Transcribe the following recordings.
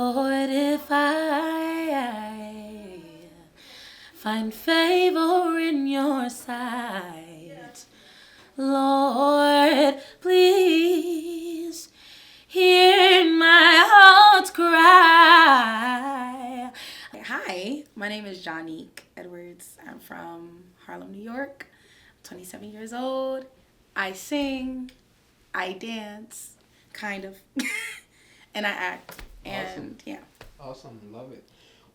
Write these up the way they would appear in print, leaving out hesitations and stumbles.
Lord, if I find favor in your sight, Lord, please hear my heart's cry. Hi, my name is Johnique Edwards. I'm from Harlem, New York. I'm 27 years old. I sing, I dance, kind of, and I act. And Awesome. yeah. Awesome. Love it.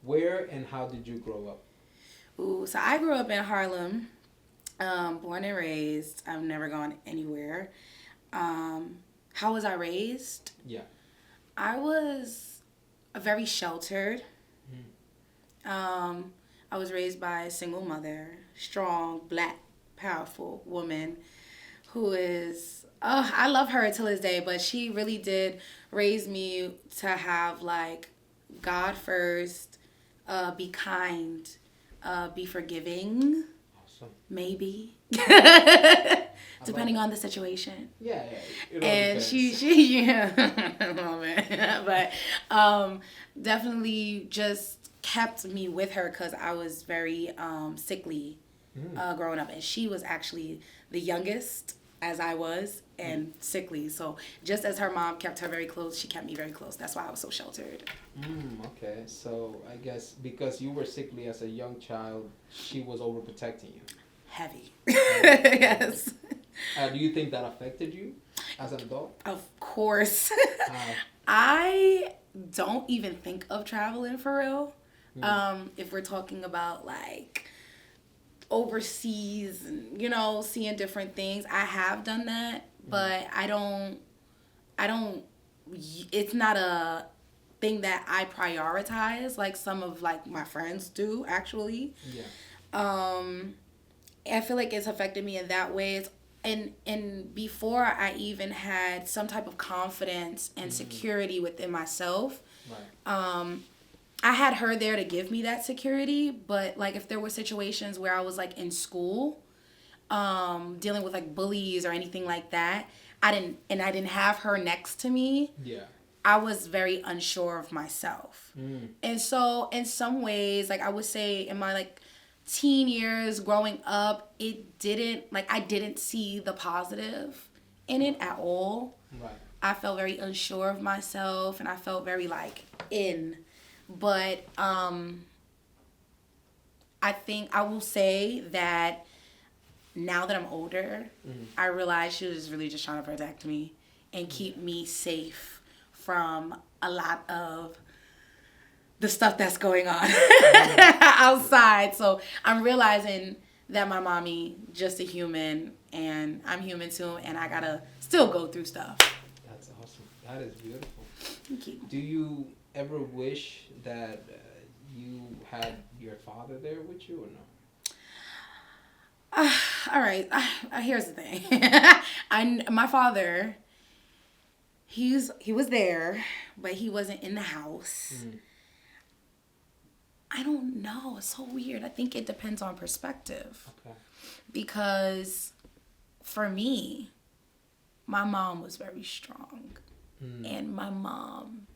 Where and how did you grow up? Ooh, so I grew up in Harlem, born and raised. I've never gone anywhere. How was I raised? Yeah. I was very sheltered. I was raised by a single mother, strong, black, powerful woman who is, I love her till this day, but she really did raise me to have like God first, be kind, be forgiving, Awesome. maybe. I Depending love on the situation. Yeah, yeah. It all And depends. she yeah, a little bit. But definitely just kept me with her because I was very sickly growing up, and she was actually the youngest as I was and sickly. So just as her mom kept her very close, she kept me very close. That's why I was so sheltered. Okay. So I guess because you were sickly as a young child, she was overprotecting you. Heavy. Heavy. Yes. Do you think that affected you as an adult? Of course. How? I don't even think of traveling for real. If we're talking about like overseas and seeing different things, I have done that, but I don't it's not a thing that I prioritize like some of like my friends do actually. Yeah. I feel like it's affected me in that way. And before I even had some type of confidence and security within myself, Right. I had her there to give me that security. But like if there were situations where I was like in school, dealing with like bullies or anything like that, I didn't have her next to me. Yeah. I was very unsure of myself. And so in some ways, like I would say in my like teen years growing up, I didn't see the positive in it at all. Right. I felt very unsure of myself and I felt very like in. But I think I will say that now that I'm older, I realize she was really just trying to protect me and keep me safe from a lot of the stuff that's going on outside. So I'm realizing that my mommy just a human and I'm human too, and I gotta still go through stuff. That's awesome. That is beautiful. Thank you. Do you ever wish that you had your father there with you or no? All right. Here's the thing. My father, he was there, but he wasn't in the house. I don't know. It's so weird. I think it depends on perspective. Okay. Because for me, my mom was very strong. And my mom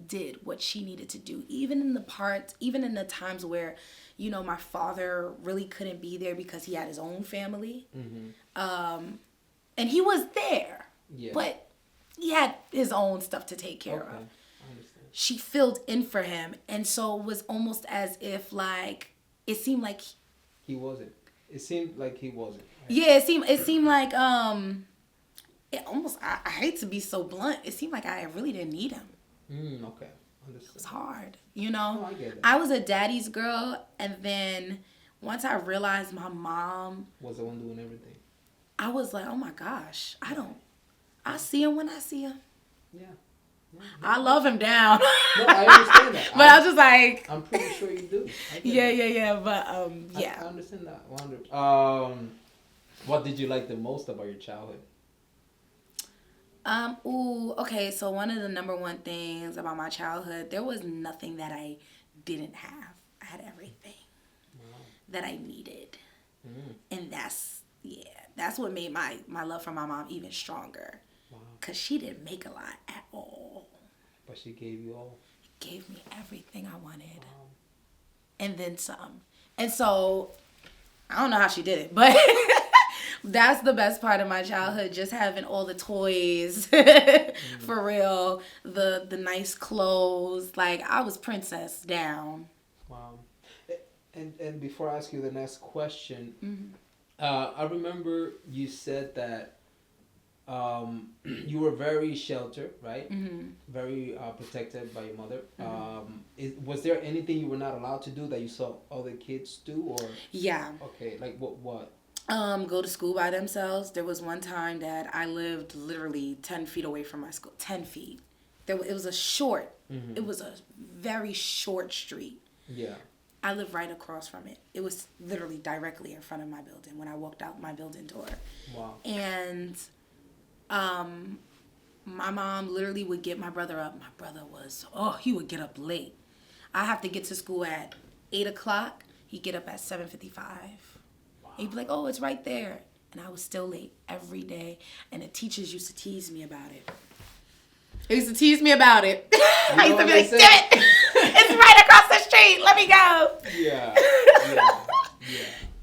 did what she needed to do. Even in the times where, my father really couldn't be there because he had his own family. And he was there. Yeah. But he had his own stuff to take care Okay. of. I understand. She filled in for him, and so it was almost as if like it seemed like He wasn't. It seemed like he wasn't. Right? yeah, it seemed like it almost I hate to be so blunt, it seemed like I really didn't need him. Okay. It was Understood. hard, Oh, I get it. I was a daddy's girl, and then once I realized my mom, Was the one doing everything. I was like, oh my gosh, I see him when I see him. Yeah. I love him down. No, I understand that. But I was just like, I'm pretty sure you do. I get yeah, that. yeah. But yeah. I understand that. What did you like the most about your childhood? Okay, so one of the number one things about my childhood, there was nothing that I didn't have. I had everything that I needed. And that's what made my love for my mom even stronger. Wow. Because she didn't make a lot at all. But she gave you all. gave me everything I wanted. Wow. And then some. And so, I don't know how she did it, but that's the best part of my childhood, just having all the toys, for real, the nice clothes. Like, I was princess down. Wow. And before I ask you the next question, Mm-hmm. I remember you said that you were very sheltered, right? Mm-hmm. Very protected by your mother. Was there anything you were not allowed to do that you saw other kids do, or Yeah. okay, like what? Go to school by themselves. There was one time that I lived literally 10 feet away from my school. 10 feet. It was a short, it was a very short street. Yeah. I lived right across from it. It was literally directly in front of my building when I walked out my building door. Wow. And my mom literally would get my brother up. My brother he would get up late. I have to get to school at 8 o'clock. He'd get up at 7:55. Wow. He'd be like, oh, it's right there. And I was still late every day. And the teachers used to tease me about it. They used to tease me about it. I used to be like, damn it. It's right across the street. Let me go. Yeah.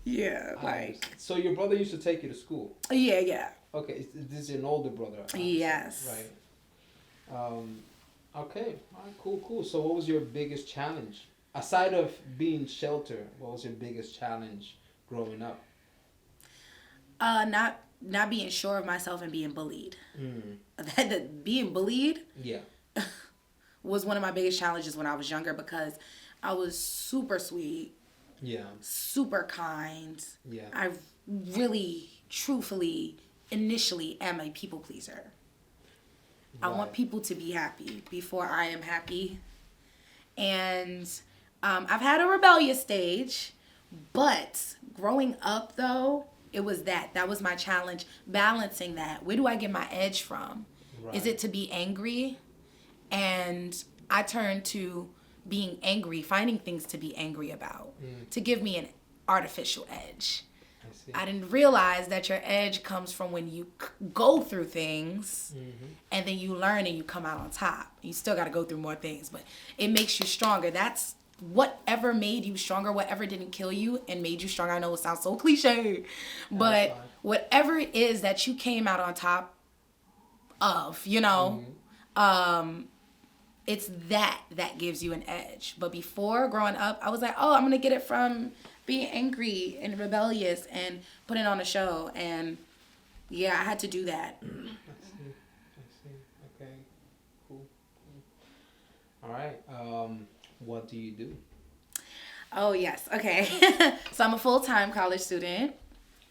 Yeah, like. So your brother used to take you to school? Yeah. Okay, this is an older brother. Yes. Right. Okay. All right, cool. So what was your biggest challenge? Aside of being sheltered, what was your biggest challenge growing up? Not being sure of myself and being bullied. Being bullied Yeah. was one of my biggest challenges when I was younger, because I was super sweet. Yeah. Super kind. Yeah. I really, truthfully, initially am a people pleaser. Right. I want people to be happy before I am happy. And I've had a rebellious stage, but growing up though, it was that was my challenge, balancing that. Where do I get my edge from? Right. Is it to be angry? And I turned to being angry, finding things to be angry about, to give me an artificial edge. I didn't realize that your edge comes from when you go through things, and then you learn and you come out on top. You still got to go through more things, but it makes you stronger. That's whatever made you stronger, whatever didn't kill you and made you stronger. I know it sounds so cliche, but whatever it is that you came out on top of, it's that gives you an edge. But before, growing up, I was like, oh, I'm going to get it from being angry and rebellious and putting on a show. And yeah, I had to do that. I see. Okay. Cool. All right. What do you do? Oh, yes. Okay. So I'm a full-time college student,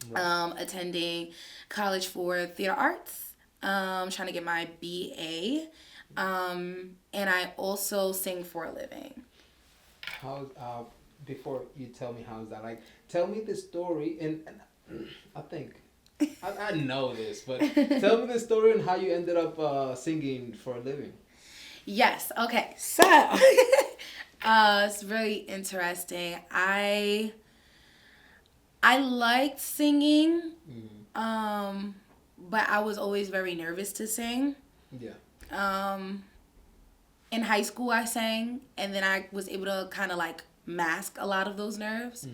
right. Attending college for theater arts, trying to get my BA. And I also sing for a living. Before you tell me how is that, like, tell me the story, and I think I know this, but tell me the story and how you ended up singing for a living. Yes. Okay. So it's very interesting. I liked singing, but I was always very nervous to sing. Yeah. In high school I sang, and then I was able to kind of like mask a lot of those nerves.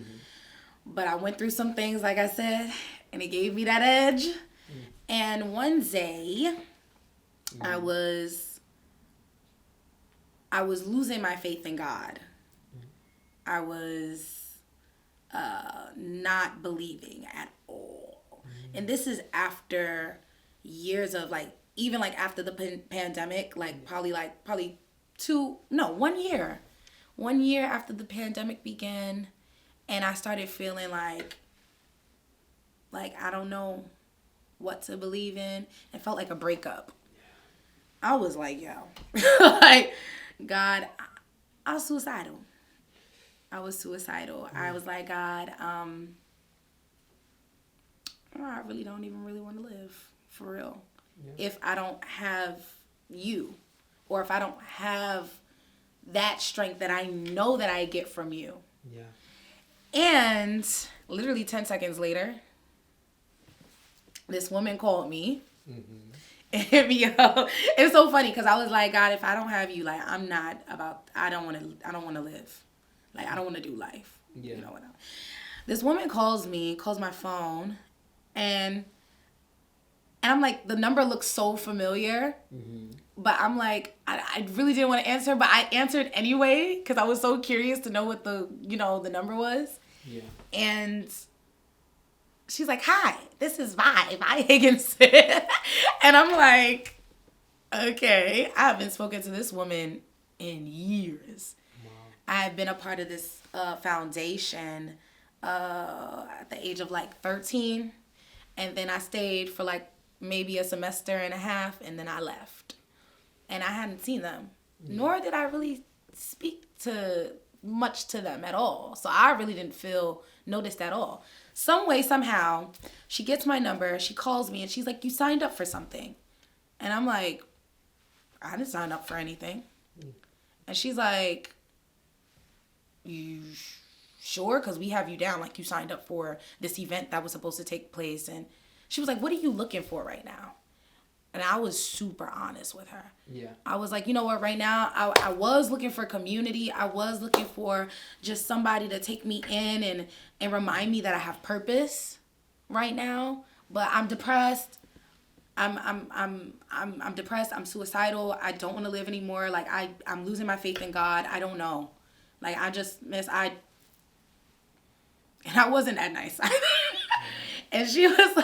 But I went through some things, like I said, and it gave me that edge. And one day I was losing my faith in God. I was not believing at all. And this is after years of even after the pandemic, 1 year after the pandemic began, and I started feeling like I don't know what to believe in. It felt like a breakup. I was like, yo, God, I was suicidal. I was like, God, I really don't even really want to live, for real. Yeah. If I don't have you, or if I don't have that strength that I know that I get from you. Yeah. And literally 10 seconds later, this woman called me, and hit me up. It's so funny because I was like, God, if I don't have you, like, I don't want to live. Like, I don't want to do life. Yeah. You know what? This woman calls my phone, and I'm like, the number looks so familiar. Mm-hmm. But I'm like, I really didn't want to answer, but I answered anyway because I was so curious to know what the number was. Yeah. And she's like, "Hi, this is Vi Higginson." And I'm like, okay, I haven't spoken to this woman in years. Wow. I've been a part of this foundation at the age of like 13. And then I stayed for like maybe a semester and a half, and then I left. And I hadn't seen them, nor did I really speak much to them at all. So I really didn't feel noticed at all. Some way, somehow, she gets my number, she calls me, and she's like, "You signed up for something." And I'm like, "I didn't sign up for anything." And she's like, "You sure? Because we have you down like you signed up for this event that was supposed to take place." And she was like, "What are you looking for right now?" And I was super honest with her. Yeah. I was like, you know what, right now, I was looking for community. I was looking for just somebody to take me in and remind me that I have purpose right now. But I'm depressed. I'm depressed. I'm suicidal. I don't want to live anymore. Like, I'm losing my faith in God. I don't know. Like, and I wasn't that nice. And she was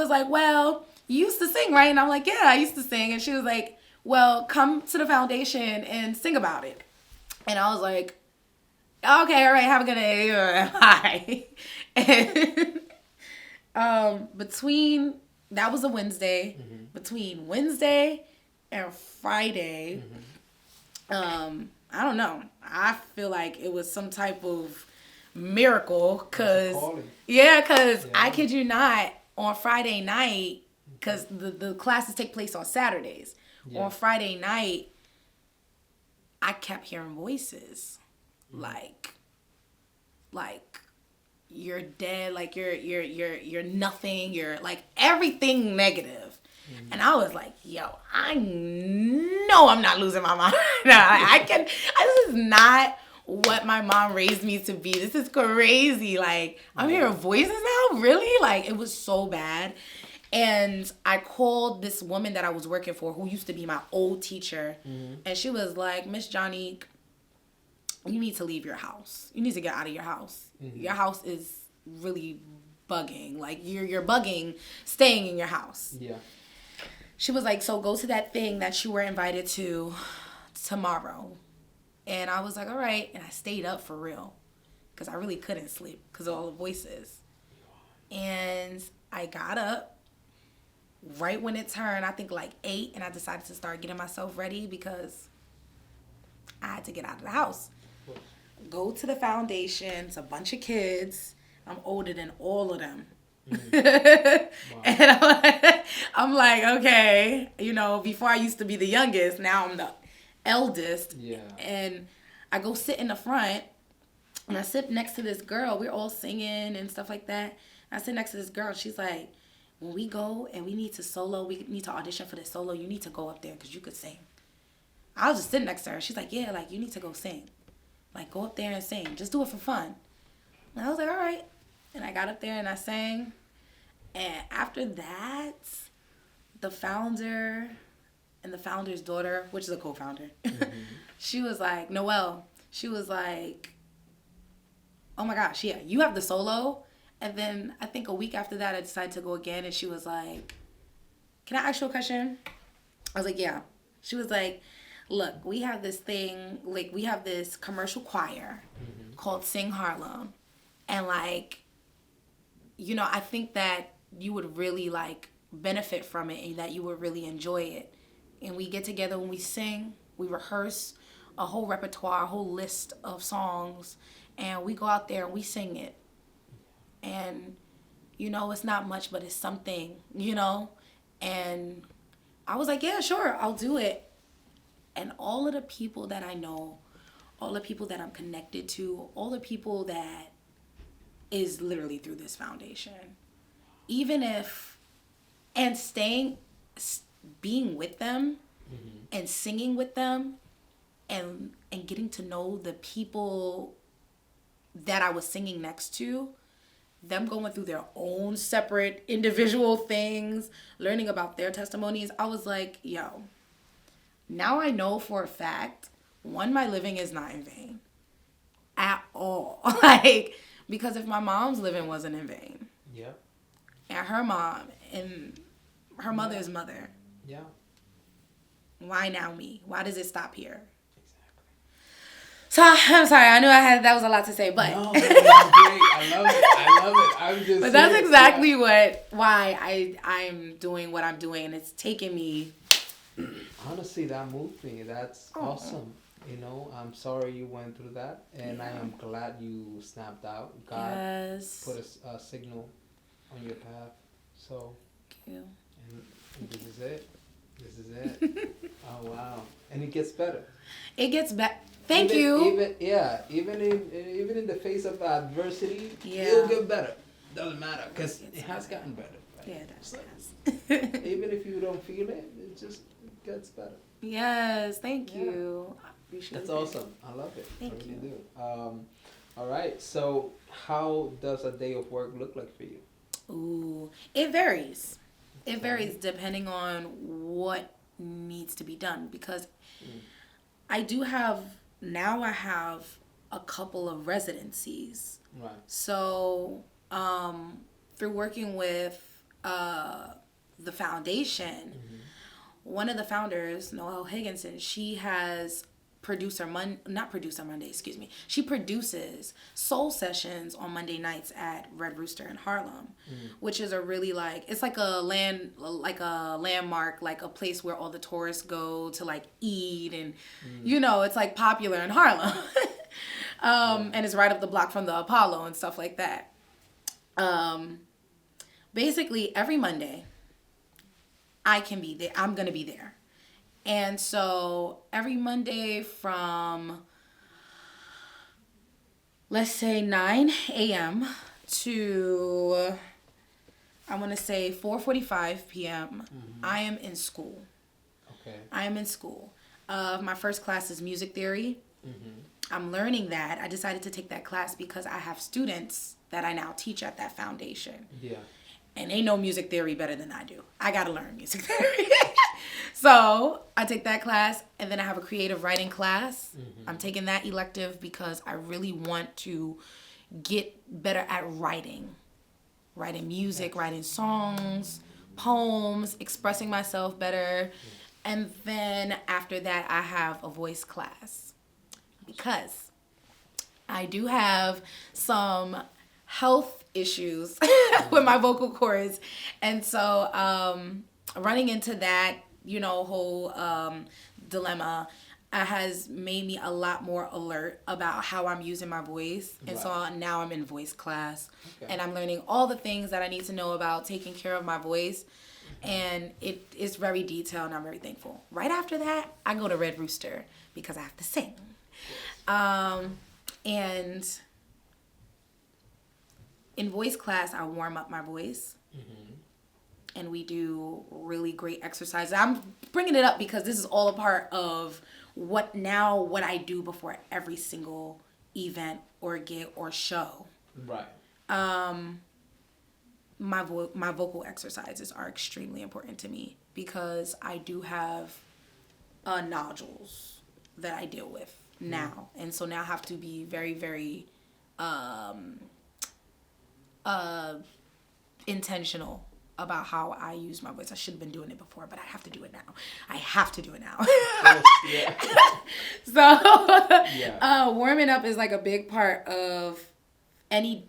like, "Well, you used to sing, right?" And I'm like, "Yeah, I used to sing." And she was like, "Well, come to the foundation and sing about it." And I was like, "Okay, all right, have a good day. Bye." And that was a Wednesday. Mm-hmm. Between Wednesday and Friday, I don't know. I feel like it was some type of miracle, because I kid you not, on Friday night, because the classes take place on Saturdays. Yeah. On Friday night, I kept hearing voices, like you're dead, like you're nothing, you're like everything negative. Mm-hmm. And I was like, yo, I know I'm not losing my mind. This is not what my mom raised me to be. This is crazy. Like, I'm hearing voices now? Really? Like, it was so bad. And I called this woman that I was working for, who used to be my old teacher. Mm-hmm. And she was like, "Miss Johnique, you need to leave your house. You need to get out of your house. Mm-hmm. Your house is really bugging. Like, you're bugging staying in your house." Yeah. She was like, "So go to that thing that you were invited to tomorrow." And I was like, all right. And I stayed up for real, because I really couldn't sleep because of all the voices. And I got up right when it turned, I think like 8, and I decided to start getting myself ready because I had to get out of the house. Go to the foundation. It's a bunch of kids. I'm older than all of them. Mm-hmm. Wow. And I'm like, okay, before I used to be the youngest, now I'm the eldest. Yeah. And I go sit in the front, and I sit next to this girl. We're all singing and stuff like that. I sit next to this girl. She's like, "When we go and we need to audition for this solo, you need to go up there because you could sing." I was just sitting next to her. She's like, "Yeah, like, you need to go sing. Like, go up there and sing. Just do it for fun." And I was like, all right. And I got up there and I sang. And after that, the founder and the founder's daughter, which is a co-founder, mm-hmm. She was like, Noelle, she was like, "Oh my gosh, yeah, you have the solo." And then I think a week after that, I decided to go again. And she was like, "Can I ask you a question?" I was like, "Yeah." She was like, "Look, we have this thing, like, we have this commercial choir called Sing Harlem. And, like, I think that you would really, like, benefit from it and that you would really enjoy it. And we get together when we sing, we rehearse a whole repertoire, a whole list of songs, and we go out there and we sing it. And, it's not much, but it's something, And I was like, "Yeah, sure, I'll do it." And all of the people that I know, all the people that I'm connected to, all the people that is literally through this foundation. And staying being with them and singing with them and getting to know the people that I was singing next to, them going through their own separate individual things, learning about their testimonies, I was like, yo, now I know for a fact, one, my living is not in vain at all. Like, because if my mom's living wasn't in vain, Yeah. and her mom and her mother's mother, Yeah. why now me? Why does it stop here? Exactly. So I'm sorry. I knew that was a lot to say, but No, that's great. I love it. I love it. I'm just. but that's serious. exactly why I'm doing what I'm doing, and it's taken me. Honestly, that moved me. That's awesome. You know, I'm sorry you went through that, and I am glad you snapped out. God put a signal on your path. So. Thank you. And this is it. This is it. Oh wow! And it gets better. It gets better. Thank you. Even in the face of adversity, Yeah. it'll get better. Doesn't matter because it has gotten better. Right? Yeah, it does. So, even if you don't feel it, it just gets better. Yes, thank you. I appreciate That's it. awesome. I love it. Thank I really you. do. All right. So, how does a day of work look like for you? Ooh, it varies. It varies depending on what needs to be done because I have a couple of residencies. Right. So, through working with the foundation, one of the founders, Noelle Higginson, she has she produces soul sessions on Monday nights at Red Rooster in Harlem, which is a really it's like a landmark, like a place where all the tourists go to like eat and it's like popular in Harlem. And it's right up the block from the Apollo and stuff like that. Basically every Monday I'm going to be there. And so every Monday from, let's say 9 a.m. to, I want to say 4:45 p.m., I am in school. Okay. I am in school. My first class is music theory. I'm learning that. I decided to take that class because I have students that I now teach at that foundation. Yeah. And they know music theory better than I do. I got to learn music theory. So I take that class, and then I have a creative writing class. I'm taking that elective because I really want to get better at writing music, writing songs, poems, expressing myself better. And then after that, I have a voice class because I do have some health issues with my vocal cords. And so running into that, whole dilemma has made me a lot more alert about how I'm using my voice. And so now I'm in voice class. And I'm learning all the things that I need to know about taking care of my voice. And it is very detailed, and I'm very thankful. Right after that, I go to Red Rooster because I have to sing. And in voice class, I warm up my voice. And we do really great exercises. I'm bringing it up because this is all a part of what I do before every single event or gig or show. Right. My vocal exercises are extremely important to me because I do have nodules that I deal with now. And so now I have to be very, very intentional about how I use my voice. I should have been doing it before, but I have to do it now. So warming up is like a big part of any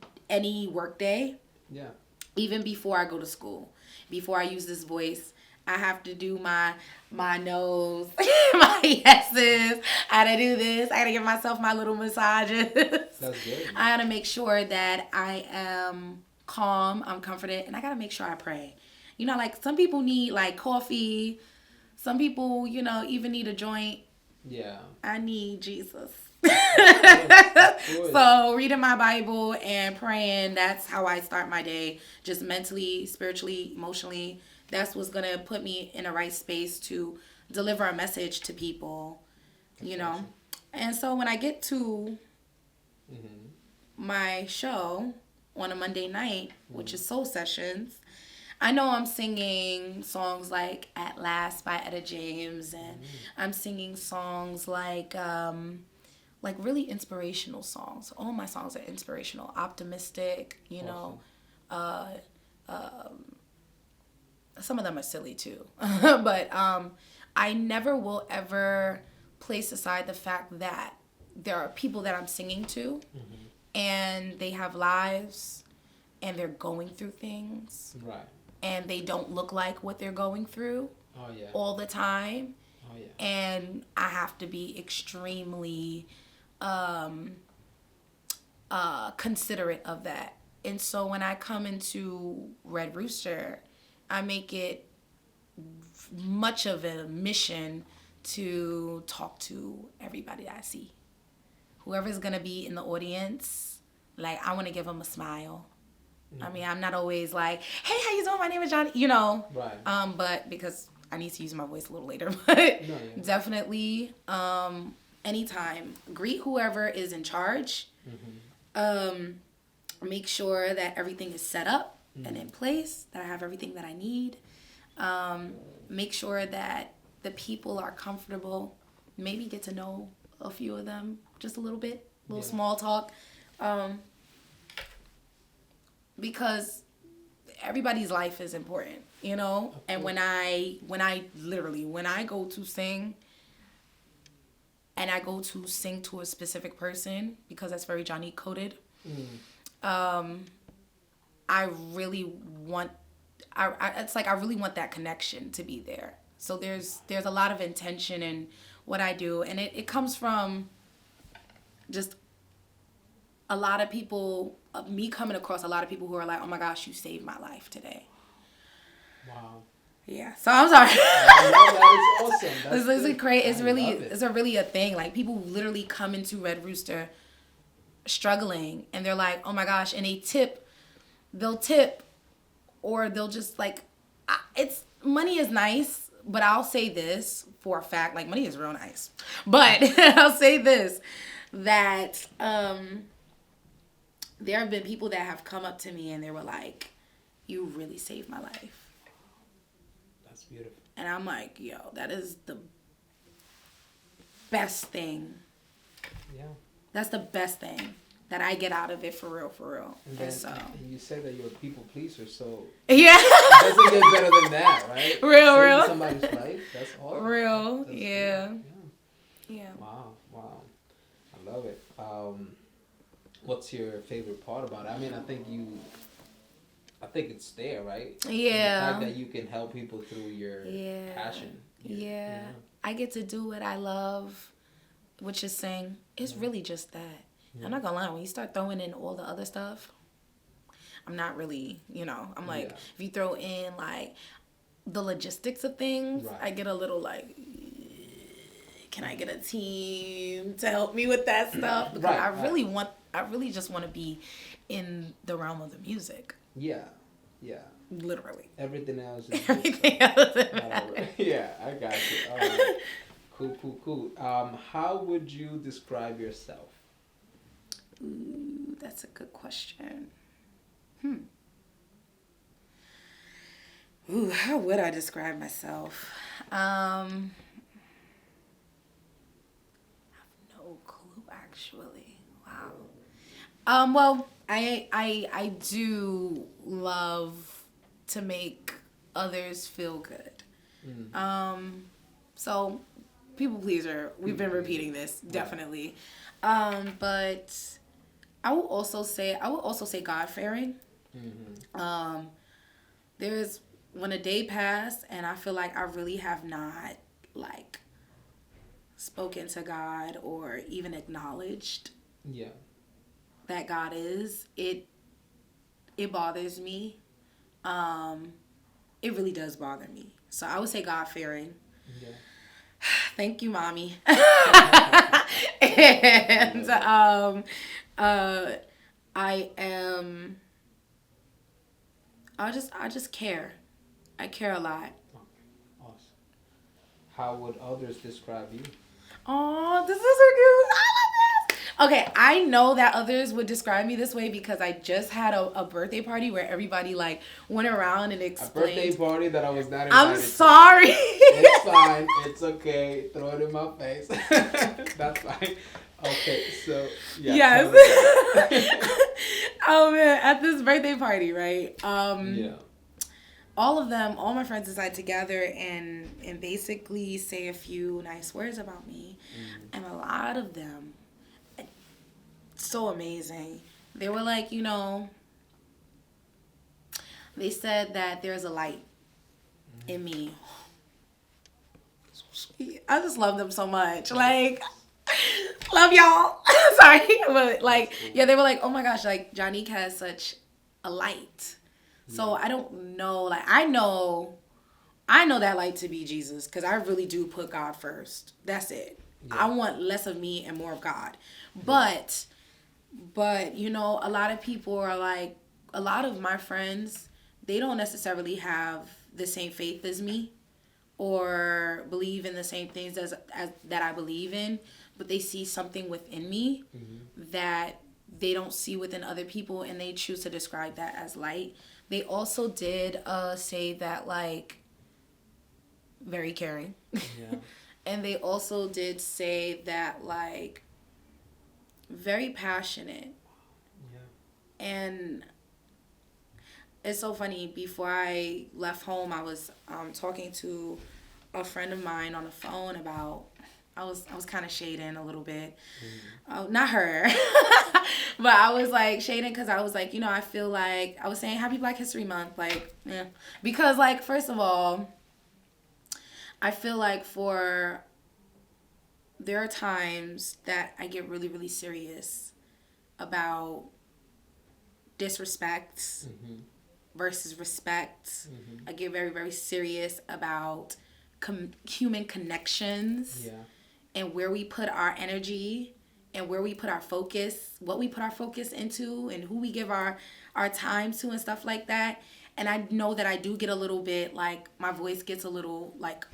work day. Yeah. Even before I go to school, before I use this voice, I have to do my nose, my yeses. I gotta do this. I gotta give myself my little massages. That's good. I gotta make sure that I am calm, I'm confident, and I gotta make sure I pray. Like some people need like coffee. Some people, even need a joint. Yeah. I need Jesus. Of course. So reading my Bible and praying, that's how I start my day. Just mentally, spiritually, emotionally. That's what's gonna put me in a right space to deliver a message to people, you know. Awesome. And so when I get to my show on a Monday night, which is Soul Sessions, I know I'm singing songs like At Last by Etta James, and I'm singing songs like really inspirational songs. All my songs are inspirational, optimistic, you know. Some of them are silly too. But I never will ever place aside the fact that there are people that I'm singing to and they have lives and they're going through things. Right. And they don't look like what they're going through all the time. Oh, yeah. And I have to be extremely considerate of that. And so when I come into Red Rooster, I make it much of a mission to talk to everybody that I see. Whoever's going to be in the audience, like, I want to give them a smile. I mean, I'm not always like, hey, how you doing? My name is Johnny, you know. Right. But because I need to use my voice a little later. But definitely, anytime, greet whoever is in charge. Make sure that everything is set up and in place, that I have everything that I need. Make sure that the people are comfortable. Maybe get to know a few of them just a little bit, small talk. Because everybody's life is important, you know? And when I go to sing and I go to sing to a specific person, because that's very Johnique coded, I really want that connection to be there. So there's a lot of intention in what I do, and it comes from just a lot of people, me coming across a lot of people who are like, oh my gosh, you saved my life today. Wow. Yeah. So I'm sorry. That is awesome. It's great. It's really a thing. Like, people literally come into Red Rooster struggling, and they're like, oh my gosh, and they'll tip, or they'll just like, money is nice, but I'll say this for a fact, like, money is real nice, but I'll say this, that there have been people that have come up to me and they were like, you really saved my life. That's beautiful. And I'm like, yo, that is the best thing. Yeah. That's the best thing that I get out of it, for real. And then, and you say that you're a people pleaser, so yeah, it doesn't get better than that, right? Real. Somebody's life, that's awesome. Real, that's yeah. Wow, I love it. What's your favorite part about it? I mean, I think it's there, right? Yeah. And the fact that you can help people through your passion. Yeah. I get to do what I love, which is sing. It's really just that. Yeah. I'm not gonna lie, when you start throwing in all the other stuff, I'm not really, I'm like, if you throw in like the logistics of things, I get a little like, can I get a team to help me with that stuff? Because I really just want to be in the realm of the music. Yeah. Literally. Everything else is yeah, I got you. All right. Cool. How would you describe yourself? Ooh, that's a good question. Ooh, how would I describe myself? I have no clue, actually. Wow. Well, I do love to make others feel good. So, people pleaser. We've been repeating this, definitely. But I will also say God-fearing. There's when a day passed and I feel like I really have not like spoken to God or even acknowledged that God is, it bothers me. It really does bother me. So I would say God-fearing. Yeah. Thank you, mommy. And I just care. I care a lot. Okay, awesome. How would others describe you? Oh, this is so cute. I love this. Okay, I know that others would describe me this way because I just had a birthday party where everybody like went around and explained. A birthday party that I was not invited I'm sorry. It's fine. It's okay. Throw it in my face. That's fine. Okay, so yeah. Yes. Oh man, at this birthday party, right? Yeah. All my friends decided to gather and basically say a few nice words about me. And a lot of them, so amazing. They were like, they said that there's a light in me. So sweet. I just love them so much. Like, love y'all. Sorry. But like, yeah, they were like, oh my gosh, like Johnique has such a light. So I don't know, like I know that light to be Jesus because I really do put God first. That's it. Yeah. I want less of me and more of God. But a lot of people are like, a lot of my friends, they don't necessarily have the same faith as me or believe in the same things as that I believe in, but they see something within me that they don't see within other people, and they choose to describe that as light. They also did say that, like, very caring. Yeah. And they also did say that, like, very passionate. Yeah. And it's so funny. Before I left home, I was talking to a friend of mine on the phone about, I was kind of shading a little bit. Not her. But I was like shading because I was like, I feel like, I was saying Happy Black History Month. Like, yeah. Because, like, first of all, I feel like there are times that I get really, really serious about disrespect versus respect. I get very, very serious about human connections and where we put our energy and where we put our focus, what we put our focus into and who we give our time to and stuff like that. And I know that I do get a little bit, like, my voice gets a little, like,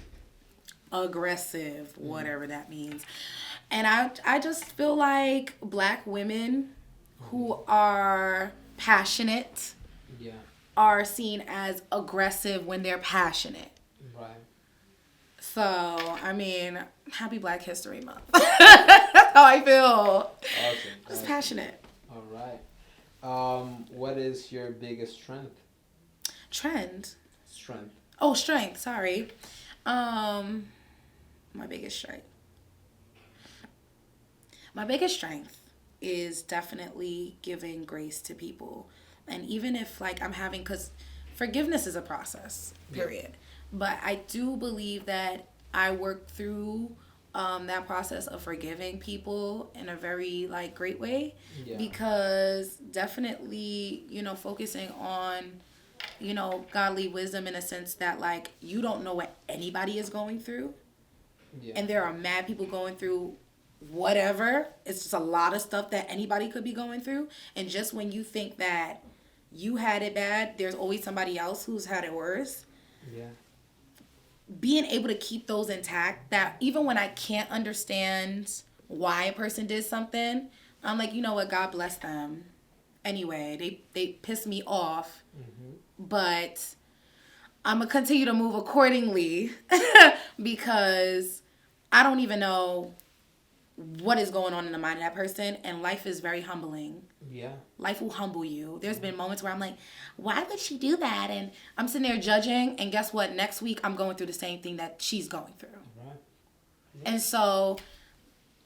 aggressive, whatever that means. And I just feel like Black women who are passionate are seen as aggressive when they're passionate. Right. So, I mean, Happy Black History Month. That's how I feel. Awesome. Just passionate. All right. What is your biggest strength? Strength. Oh, strength. Sorry. My biggest strength. My biggest strength is definitely giving grace to people. And even if, like, I'm having, because forgiveness is a process, period. But I do believe that I work through that process of forgiving people in a very, like, great way. Yeah. Because definitely, focusing on, godly wisdom in a sense that, like, you don't know what anybody is going through. Yeah. And there are mad people going through whatever. It's just a lot of stuff that anybody could be going through. And just when you think that you had it bad, there's always somebody else who's had it worse. Yeah. Being able to keep those intact, that even when I can't understand why a person did something, I'm like, you know what, God bless them. Anyway, they piss me off, but I'm going to continue to move accordingly because I don't even know what is going on in the mind of that person, and life is very humbling. Yeah. Life will humble you. There's been moments where I'm like, why would she do that? And I'm sitting there judging, and guess what? Next week, I'm going through the same thing that she's going through. Right. Yeah. And so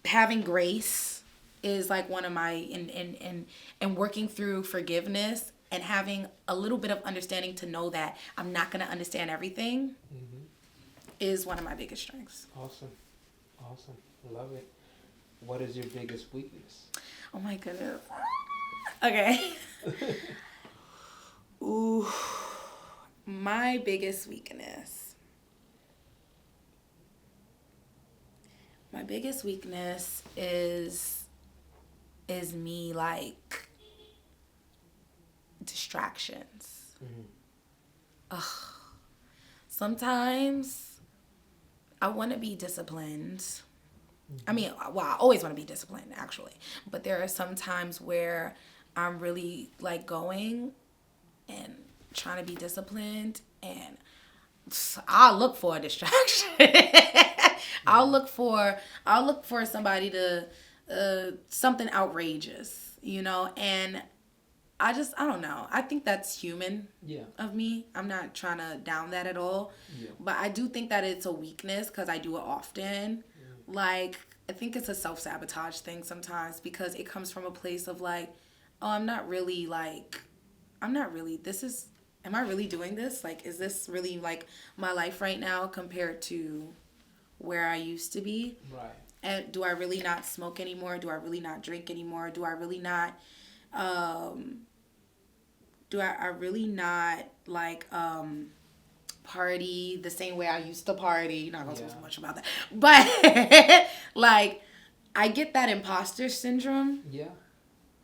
having grace is like one of my, and working through forgiveness and having a little bit of understanding to know that I'm not going to understand everything is one of my biggest strengths. Awesome. Love it. What is your biggest weakness? Oh my goodness. Okay. Ooh. My biggest weakness. My biggest weakness is me, like, distractions. Ugh. sometimes I want to be disciplined. I mean, well, I always want to be disciplined, actually. But there are some times where I'm really like going and trying to be disciplined, and I'll look for a distraction. I'll look for somebody to something outrageous, and I don't know. I think that's human of me. I'm not trying to down that at all. Yeah. But I do think that it's a weakness because I do it often. Yeah. Like, I think it's a self-sabotage thing sometimes because it comes from a place of like, oh, am I really doing this? Like, is this really like my life right now compared to where I used to be? Right. And do I really not smoke anymore? Do I really not drink anymore? Do I really not like party the same way I used to party? Not gonna talk too much about that, but like I get that imposter syndrome. Yeah.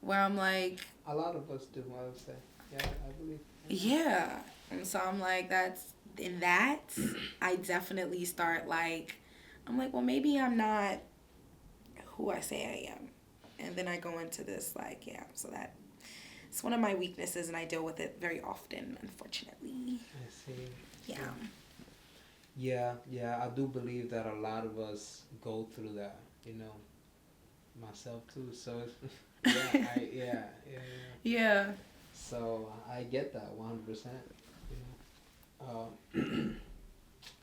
Where I'm like, a lot of us do. I would say. Yeah, I believe. Yeah, and so I'm like, I definitely start like, I'm like, well, maybe I'm not who I say I am, and then I go into this like, yeah, so that. It's one of my weaknesses, and I deal with it very often, unfortunately. I see. Yeah. Yeah. I do believe that a lot of us go through that. Myself too. So, Yeah. So I get that 100%.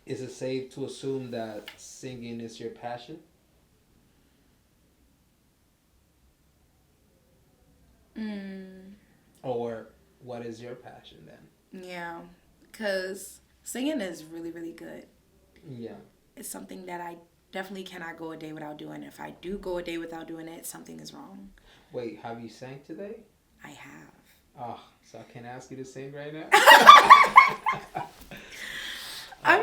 Is it safe to assume that singing is your passion? Or what is your passion then? Yeah, because singing is really, really good. Yeah. It's something that I definitely cannot go a day without doing. If I do go a day without doing it, something is wrong. Wait, have you sang today? I have. Oh, so I can't ask you to sing right now? I'll,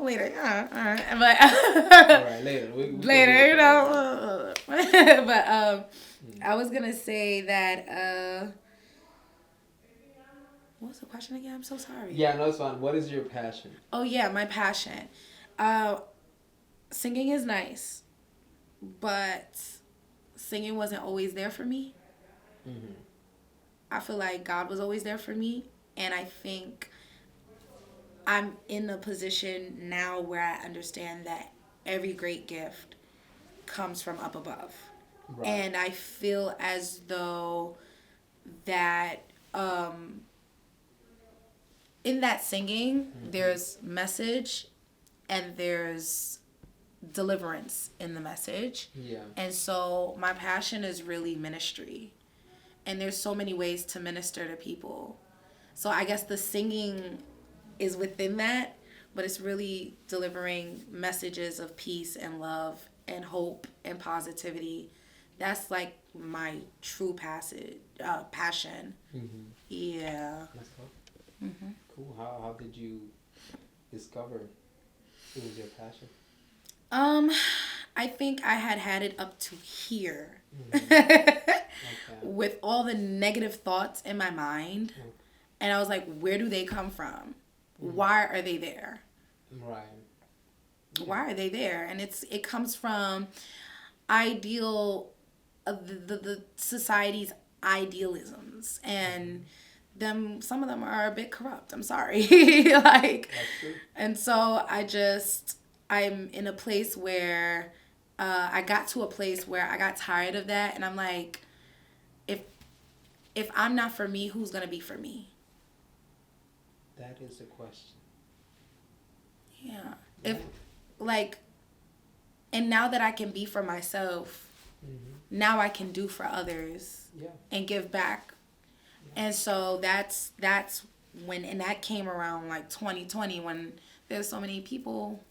later. All right. But, all right, later. Later, But I was going to say that, what was the question again? I'm so sorry. Yeah, no, it's fine. What is your passion? Oh, yeah, my passion. Singing is nice, but singing wasn't always there for me. Mm-hmm. I feel like God was always there for me, and I think I'm in a position now where I understand that every great gift comes from up above. Right. And I feel as though that in that singing, mm-hmm. there's message and there's deliverance in the message. Yeah. And so my passion is really ministry. And there's so many ways to minister to people. So I guess the singing is within that, but it's really delivering messages of peace and love and hope and positivity. That's like my true passion. Mm-hmm. Yeah. That's cool. Mm-hmm. Cool. How did you discover it was your passion? I think I had it up to here. Mm-hmm. Okay. With all the negative thoughts in my mind. Mm-hmm. And I was like, where do they come from? Mm-hmm. Why are they there? Right. Yeah. Why are they there? And it comes from the society's idealisms, and some of them are a bit corrupt. I'm sorry. And so I'm in a place where I got to a place where I got tired of that, and I'm like, if I'm not for me, who's gonna be for me? That is a question. Yeah. And now that I can be for myself, mm-hmm. now I can do for others. Yeah. And give back. Yeah. And so that's when, and that came around like 2020 when there's so many people.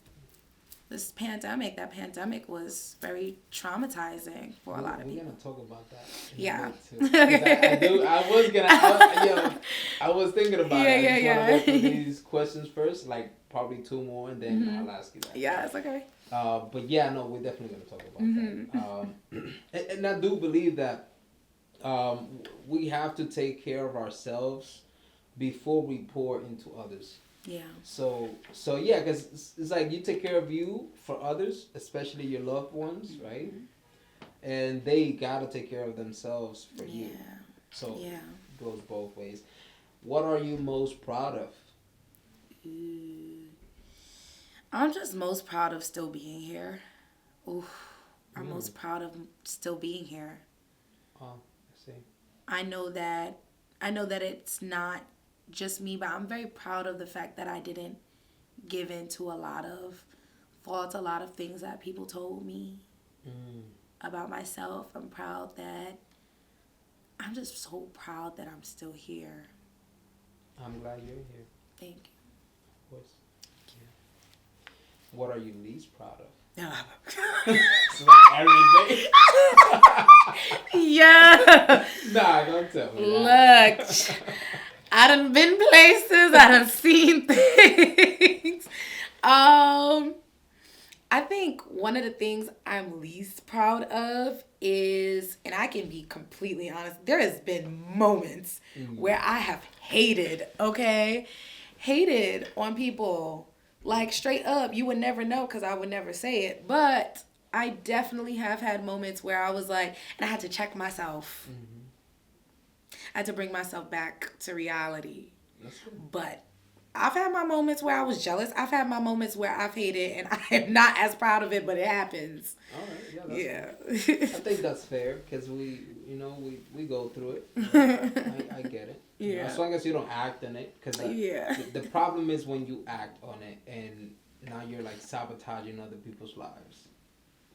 That pandemic was very traumatizing for a lot of people. We're gonna talk about that. Yeah. I was thinking about it. I just want to go through these questions first, like probably 2 more, and then mm-hmm. I'll ask you that. Yeah, it's okay. But yeah, no, we're definitely gonna talk about mm-hmm. that. And I do believe that we have to take care of ourselves before we pour into others. Yeah. So yeah, because it's like you take care of you for others, especially your loved ones, right? And they gotta take care of themselves for Yeah. you. So Yeah. it goes both ways. What are you most proud of? Ooh. I'm just most proud of still being here. Ooh. I'm most proud of still being here. Oh, I see. I know that I know that it's not just me, but I'm very proud of the fact that I didn't give in to a lot of thoughts, a lot of things that people told me about myself. I'm just so proud that I'm still here. I'm glad you're here. Thank Of course. Yeah. What are you least proud of? you. It's like everything. Yeah. Nah, don't tell me that. Look, I done been places. I done seen things. I think one of the things I'm least proud of is, and I can be completely honest, there has been moments where I have hated, okay? Hated on people. Like straight up, you would never know because I would never say it. But I definitely have had moments where I was like, and I had to check myself. I had to bring myself back to reality. But I've had my moments where I was jealous. I've had my moments where I've hated, and I am not as proud of it, but it happens. All right, yeah, Yeah. I think that's fair because we go through it. I get it. You know, Yeah. as long as you don't act on it, because Yeah. the problem is when you act on it and now you're like sabotaging other people's lives.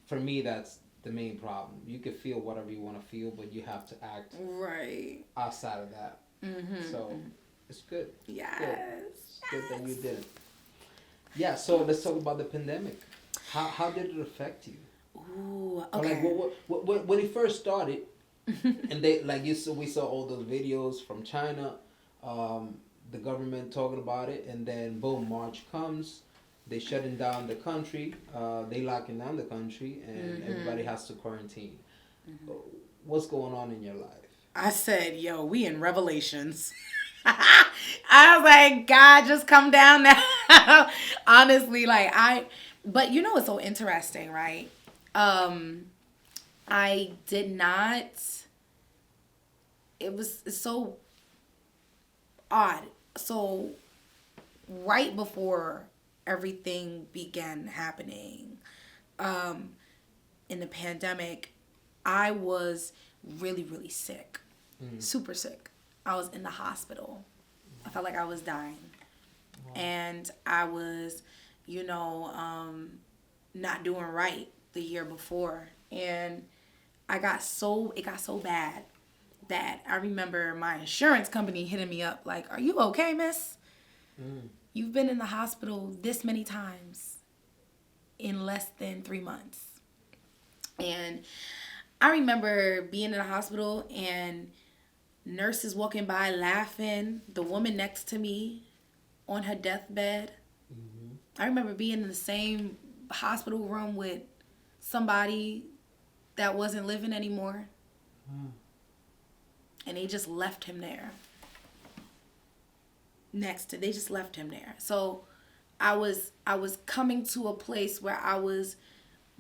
For me, that's the main problem. You can feel whatever you want to feel, but you have to act Right. outside of that. So it's good. Yes. It's good that you did it. Yeah. So let's talk about the pandemic. How did it affect you? Ooh, Or like okay. when it first started, and they like we saw all those videos from China, the government talking about it, and then boom, March comes, they shutting down the country, they locking down the country, and everybody has to quarantine. What's going on in your life? I said, yo, we in Revelations. I was like, God, just come down now. Honestly, but you know what's so interesting, right? I did not, it's so odd. So, right before everything began happening, in the pandemic, I was really, really sick. Super sick. I was in the hospital. I felt like I was dying. Wow. And I was, not doing right the year before. And it got so bad that I remember my insurance company hitting me up like, "Are you okay, miss? You've been in the hospital this many times in less than 3 months." And I remember being in the hospital and nurses walking by laughing, the woman next to me on her deathbed. I remember being in the same hospital room with somebody that wasn't living anymore. And they just left him there. They just left him there. So I was coming to a place where I was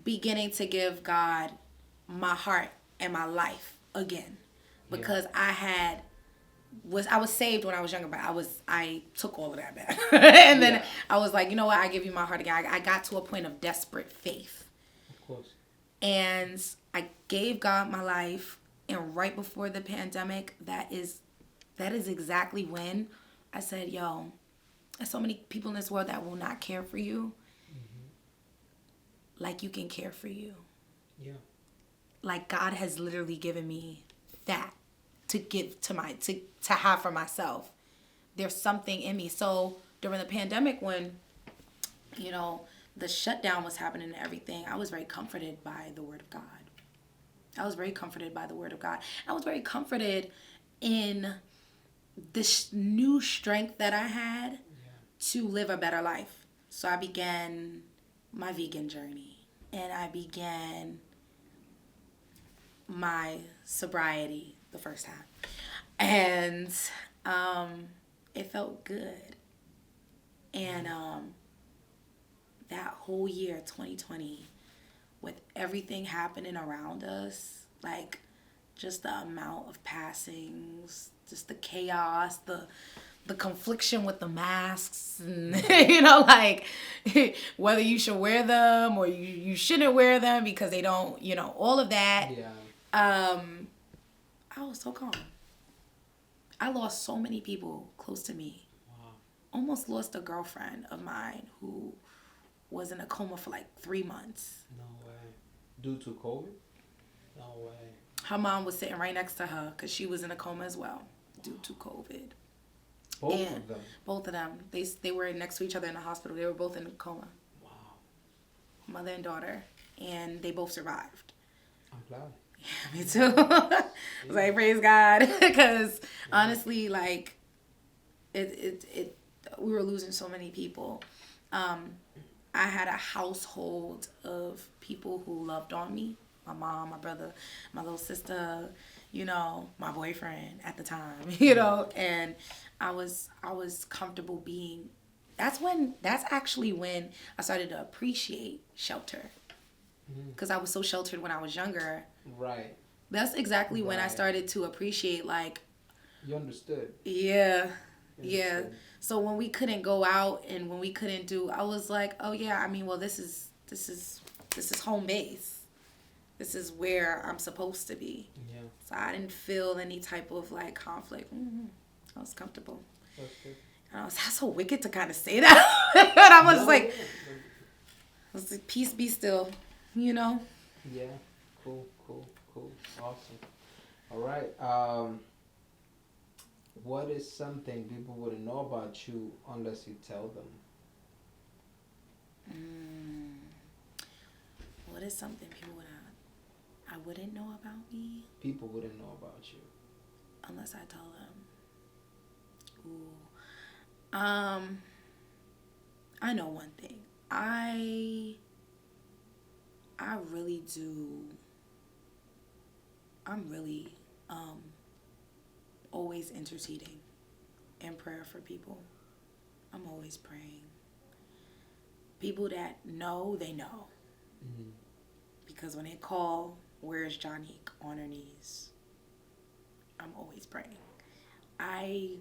beginning to give God my heart and my life again, because I was saved when I was younger, but I took all of that back. And then I was like, you know what? I give you my heart again. I got to a point of desperate faith. Of course. And I gave God my life, and right before the pandemic, that is exactly when I said, yo, there's so many people in this world that will not care for you like you can care for you. Yeah. Like God has literally given me that to give to have for myself. There's something in me. So during the pandemic, when the shutdown was happening and everything, I was very comforted by the word of God. I was very comforted by the word of God. I was very comforted in this new strength that I had to live a better life. So I began my vegan journey, and I began my sobriety the first time. And it felt good. And that whole year, 2020, with everything happening around us, like just the amount of passings, just the chaos, the confliction with the masks, and like whether you should wear them or you shouldn't wear them because they don't, all of that. Yeah. I was so calm. I lost so many people close to me. Wow. Almost lost a girlfriend of mine who was in a coma for like 3 months. No way. Due to COVID? No way. Her mom was sitting right next to her because she was in a coma as well due to COVID. Both of them? Both of them. They were next to each other in the hospital. They were both in a coma. Wow. Mother and daughter. And they both survived. I'm glad. Yeah, me too. I was like, praise God. Because honestly, like, we were losing so many people. I had a household of people who loved on me. My mom, my brother, my little sister, my boyfriend at the time, and I was comfortable being, that's actually when I started to appreciate shelter. Because I was so sheltered when I was younger. Right. That's exactly when I started to appreciate, like... You understood. Yeah. Yeah. So when we couldn't go out and when we couldn't do... I was like, oh, yeah, I mean, well, this is home base. This is where I'm supposed to be. Yeah. So I didn't feel any type of, like, conflict. I was comfortable. That's good. And I was so wicked to kind of say that. But I was I was like, peace be still. Yeah. Cool. Awesome. All right. What is something people wouldn't know about you unless you tell them? What is something I wouldn't know about me? People wouldn't know about you. Unless I tell them. I know one thing. I really do. I'm really always interceding in prayer for people. I'm always praying. People that know, they know. Mm-hmm. Because when they call, where's Johnique, on her knees? I'm always praying. I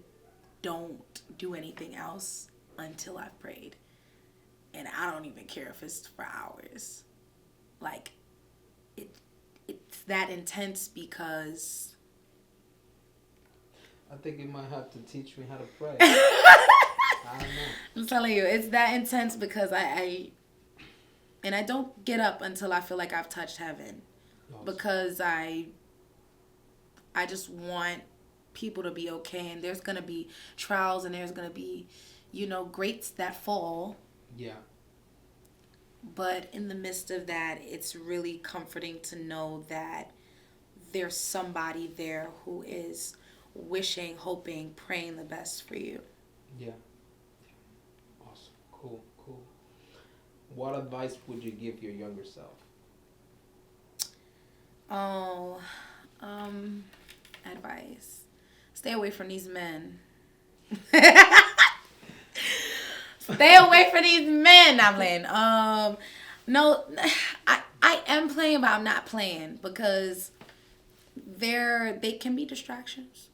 don't do anything else until I've prayed. And I don't even care if it's for hours. Like, it's that intense because... I think you might have to teach me how to pray. I don't know. I'm telling you, it's that intense because I don't get up until I feel like I've touched heaven. Awesome. Because I just want people to be okay, and there's going to be trials and there's going to be, greats that fall. Yeah. But in the midst of that, it's really comforting to know that there's somebody there who is wishing, hoping, praying the best for you. Yeah. Awesome. Cool. What advice would you give your younger self? Advice. Stay away from these men. Stay away from these men. I'm playing. No, I am playing, but I'm not playing because they can be distractions.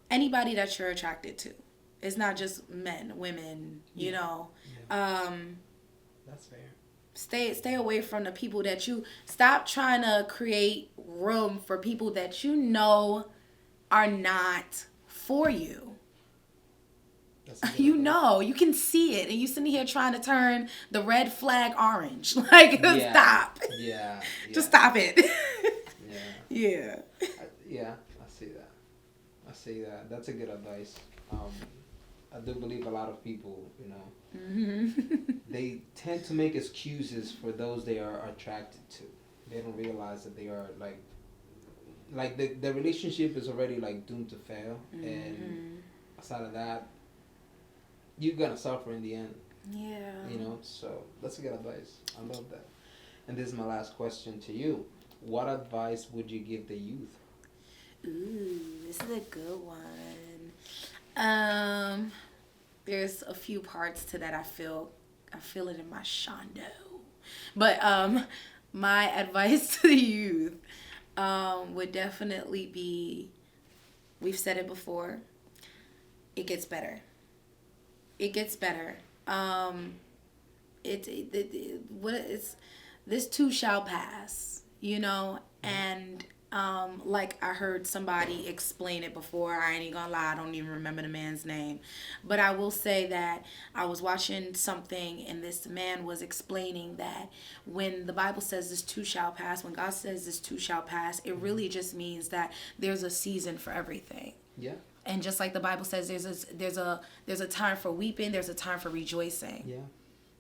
Anybody that you're attracted to. It's not just men, women, Yeah. That's fair. Stay away from the people that stop trying to create room for people that are not for you. You can see it, and you sitting here trying to turn the red flag orange. Like, stop. Yeah. Just stop it. Yeah. I see that. That's a good advice. I do believe a lot of people, they tend to make excuses for those they are attracted to. They don't realize that they are like the relationship is already like doomed to fail, and aside of that, you're gonna suffer in the end. Yeah. So that's a good advice. I love that. And this is my last question to you. What advice would you give the youth? Ooh, this is a good one. there's a few parts to that I feel it in my shondo. But my advice to the youth would definitely be, we've said it before, it gets better. It gets better. This too shall pass, you know, and like I heard somebody explain it before. I ain't gonna lie, I don't even remember the man's name, but I will say that I was watching something and this man was explaining that when the Bible says this too shall pass, when God says this too shall pass, it really just means that there's a season for everything. Yeah. And just like the Bible says, there's a time for weeping, there's a time for rejoicing. Yeah.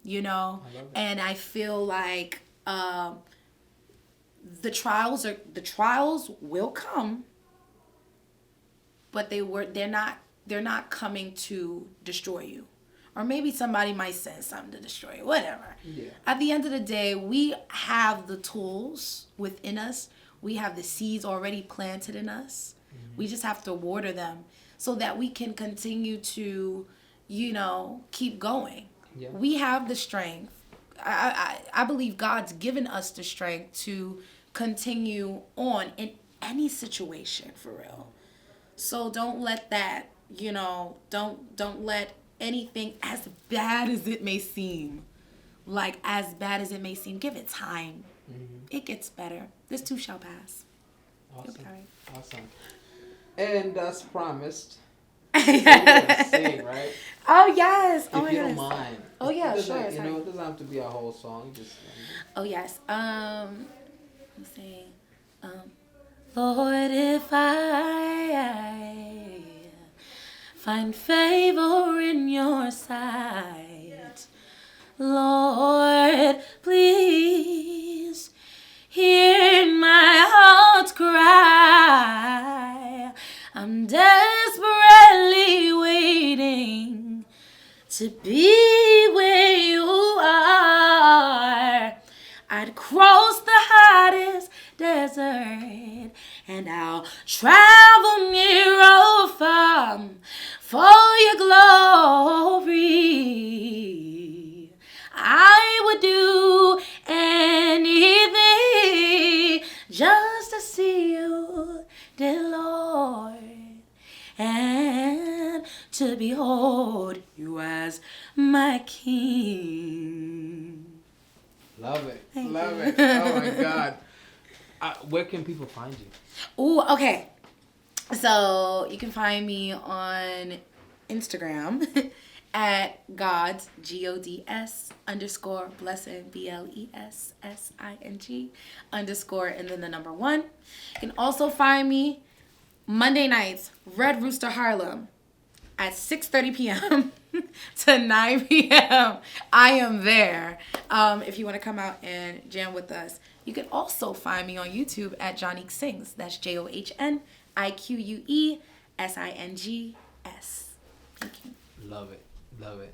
You know, and I feel like the trials will come, but they're not coming to destroy you. Or maybe somebody might send something to destroy you, whatever. Yeah. At the end of the day, we have the tools within us. We have the seeds already planted in us. Mm-hmm. We just have to water them so that we can continue to, you know, keep going. Yeah. We have the strength. I believe God's given us the strength to continue on in any situation, for real. So don't let that, you know, don't let anything, as bad as it may seem, give it time. Mm-hmm. It gets better. This too shall pass. Awesome. Right. Awesome. And as promised, sing, right? Oh yes. If you don't mind. Oh yeah, sure. It doesn't have to be a whole song. Just. Oh yes. I'm saying, Lord, if I find favor in your sight, Lord, please hear my heart's cry. I'm desperately waiting to be where you are. I'd cross the hottest desert, and I'll travel near or far for your glory. I would do anything just to see you, dear Lord, and to behold you as my King. Love it. Love it. Oh my God. Where can people find you? Ooh, okay. So you can find me on Instagram at Gods, GODS _blessing, BLESSING _ and then the number 1. You can also find me Monday nights, Red Rooster Harlem, at 6:30 p.m. to 9 p.m. I am there. If you want to come out and jam with us. You can also find me on YouTube at Johnique Sings. That's JOHNIQUESINGS. Thank you. Love it. Love it.